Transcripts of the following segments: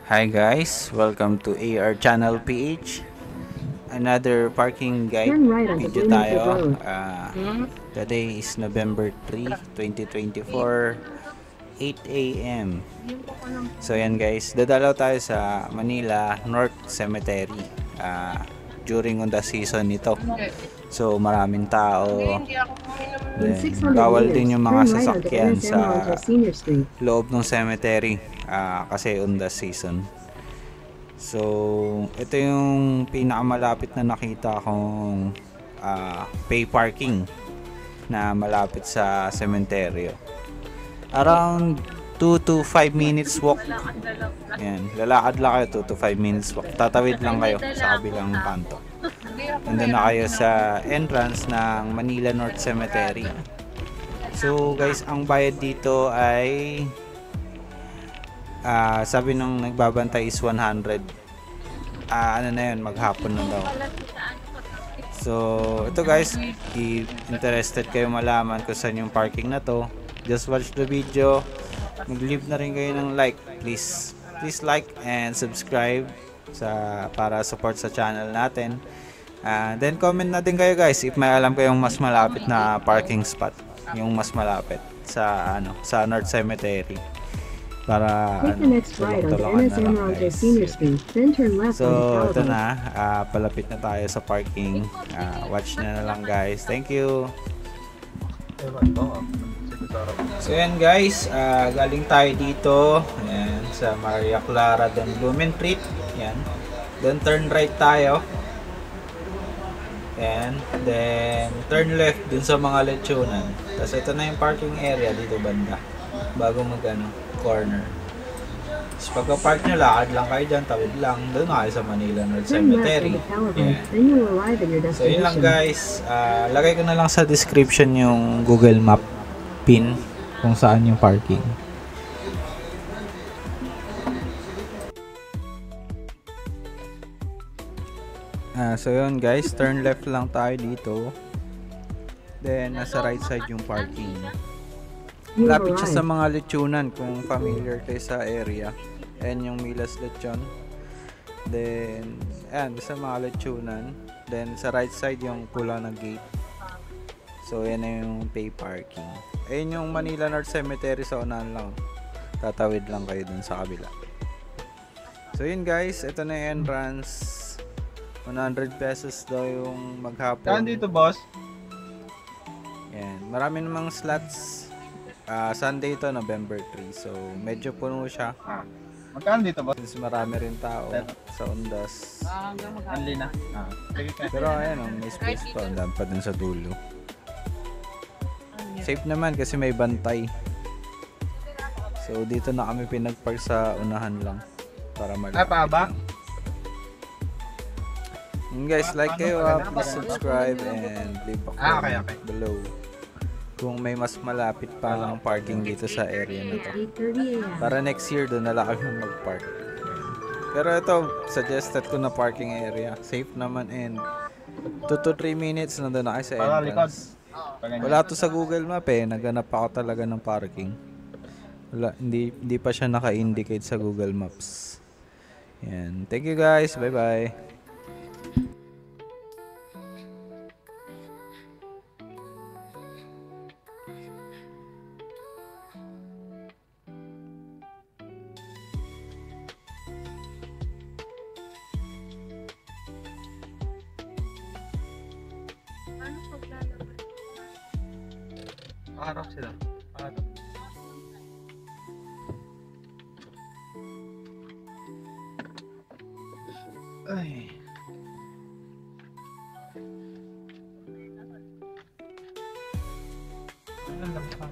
Hi guys, welcome to AR Channel PH. Another parking guide Turn right onto video Greenwood tayo. Road. Today is November 3, 2024, 8 a.m. So yan guys, dadalaw tayo sa Manila North Cemetery during on the season nito. So maraming tao. In Then 600 bawal din meters, yung mga turn right onto sasakyan NSM sa Rancho Senior Street. loob ng cemetery kasi on the season. So, ito yung pinakamalapit na nakita kong pay parking na malapit sa sementeryo. Around 2 to 5 minutes walk. Yan, lalakad lang kayo 2 to 5 minutes walk. Tatawid lang kayo sa kabilang kanto. Nandun na kayo sa entrance ng Manila North Cemetery. So guys, ang bayad dito ay sabi nung nagbabantay is 100. Ano na yun, maghapon na daw. So, ito guys, if interested kayo malaman kung saan yung parking na to, just watch the video. Mag-leave na rin kayo ng like, please. Please like and subscribe para support sa channel natin. Then comment na din kayo guys if may alam kayong mas malapit na parking spot, yung mas malapit sa North Cemetery. Para Take the next right onto NSM Rancho Senior Street, then turn left so onto ito Calabas. na, palapit na tayo sa parking. Watch na lang guys. Thank you. So yan guys, galing tayo dito, ayan, sa Maria Clara Don Blumentritt. Yan. Then turn right tayo. And then turn left dun sa mga lechonan. Tapos ito na yung parking area dito banda. Bago corner. Tapos pagka-park nyo, lakad lang kayo dyan, tawid lang. Doon na kayo sa Manila North Turn left Cemetery. onto Calabas, Yeah. then you will arrive at your So yun lang destination. guys, lagay ko na lang sa description yung Google Map pin kung saan yung parking. So yun guys, turn left lang tayo dito. Then nasa right side yung parking. You have Lapit siya sa arrived. mga lechonan kung familiar kayo sa area. Ayan yung Milas Lechon. Then, ayan, sa mga lechonan. Then, sa right side yung pula na gate. So, yan na yung pay parking. Ayan yung Manila North Cemetery sa unahan lang. Tatawid lang kayo dun sa kabila. So, yun guys. Ito na yung entrance. 100 pesos daw yung maghapon. Saan dito, boss? Yan. Marami namang slots. Sunday ito, November 3. So, medyo puno siya. Magkano dito, boss? Since marami rin tao sa Ondas. Anli na. Sige ka. Pero ayan, may space pa. Ang pa dun sa dulo. Safe naman kasi may bantay. So, dito na kami pinagpark sa unahan lang. Para malapit. Paaba? Guys, like kayo, please subscribe and leave a comment Okay. below kung may mas malapit pa ang parking dito sa area na to. 8:30 a.m. Para next year doon na lang kami mag-park. Pero ito, suggested ko na parking area. Safe naman and 2 to 3 minutes na doon na kayo sa entrance. Wala to sa Google Map Naghanap ako talaga ng parking. Wala, hindi pa siya naka-indicate sa Google Maps. Yan. Thank you guys. Bye-bye. Harap sila. Harap. Ay. Ano lang pa?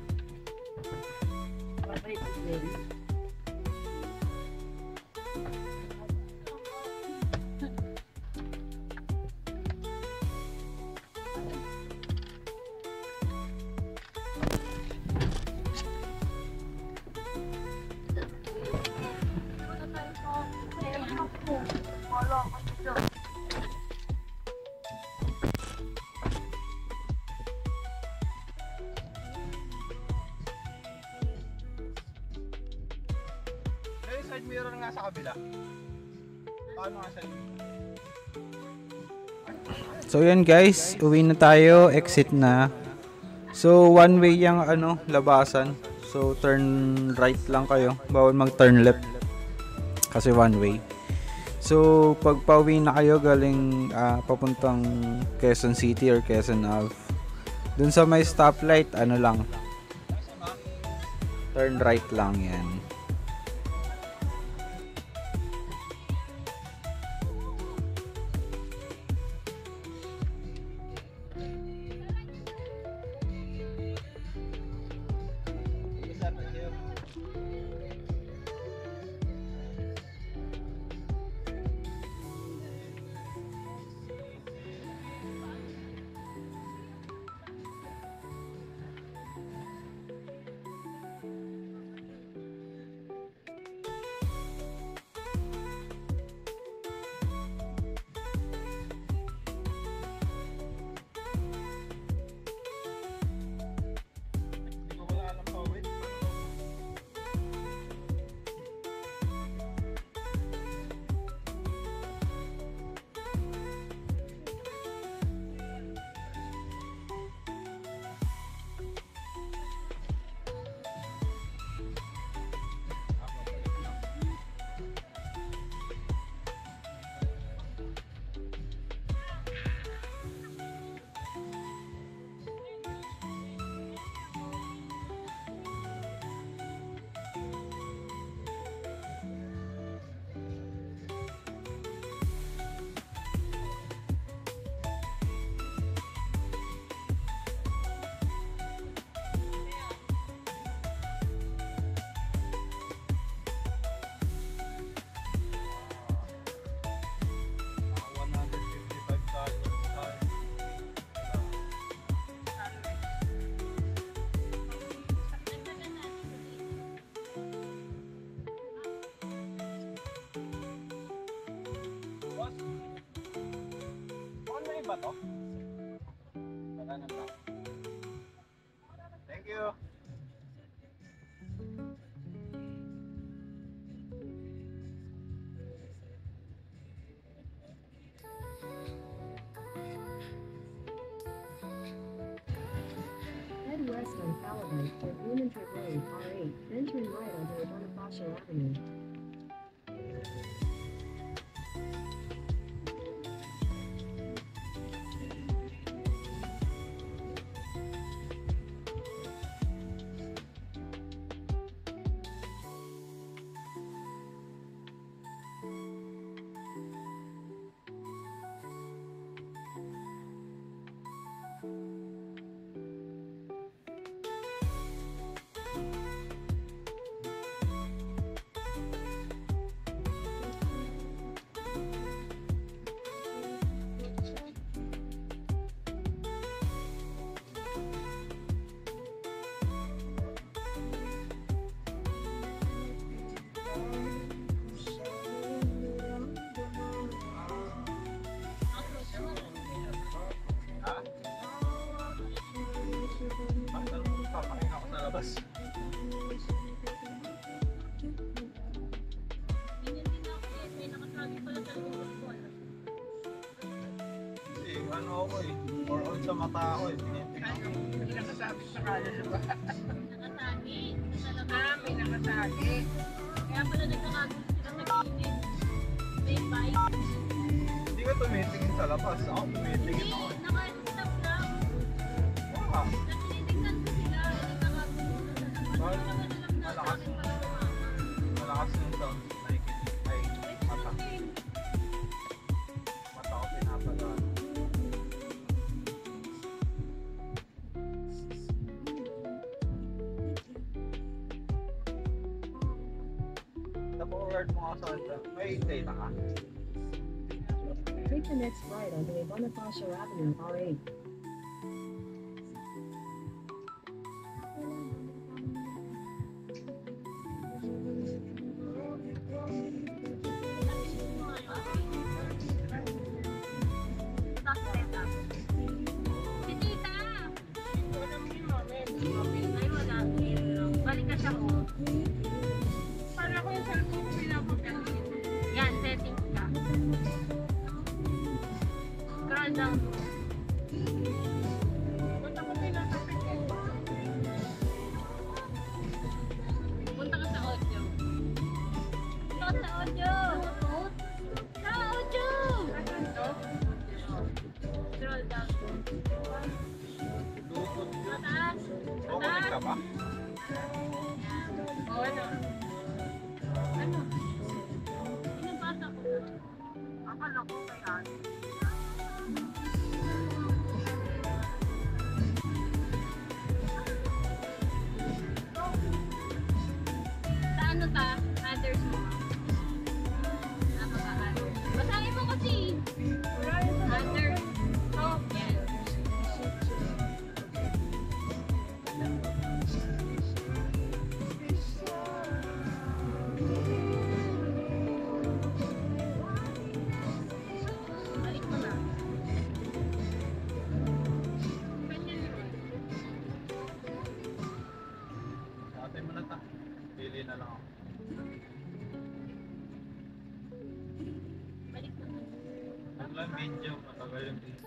Side mirror nga sa sa kabila. Paano nga sa inyo? So yan guys, uwi na tayo, exit na. So one way yung ano, labasan. So turn right lang kayo, bawal mag-turn left. Kasi one way. So pag pauwi na kayo galing papuntang Quezon City or Quezon Ave, dun sa may stoplight, ano lang, turn right lang yan. Ba to? Wala na ba? Thank you. Head west on Caledon for Blumentritt Road, R8, then turn right onto Bonifacio Avenue. Papahinga ako sa labas. Kasi ano ako eh, or on sa mata ako eh. May nakasabi sa kanya, di ba? Nakasagi. May nakasagi. Kaya pala nagkakagulo sila nag-iinit. May bike. Hindi ka tumitingin sa labas. Ako tumitingin ako. Naka-stop lang. Ah, Natinitignan ko sila. Nagkakagulo sa labas. malakas yung sound. Nakikinig ay mata. Mata ko pinapagaan. Forward mo ako sa kanta. May data ka. Take the next right onto Bonifacio Avenue, R8. Si Tita! Alam mo yung moment. Ay, wala. Balik ka siya ko. Para ko yung cellphone ko pinapagyan. ka sa audio. Sa audio. Scroll down. Lutod yun. Mataas. Okay ka ba? O ano? Ano? Pinabasa ko. Akala ko kaya. Sa ano ta? Others mo. Ano ba others? Basahin mo kasi. Others. Oh, yan. Balik mo na. Ganyan yun. Ate mo na ta. Pili na lang ako. Balik mo na. Huwag lang video. Matagal yung video.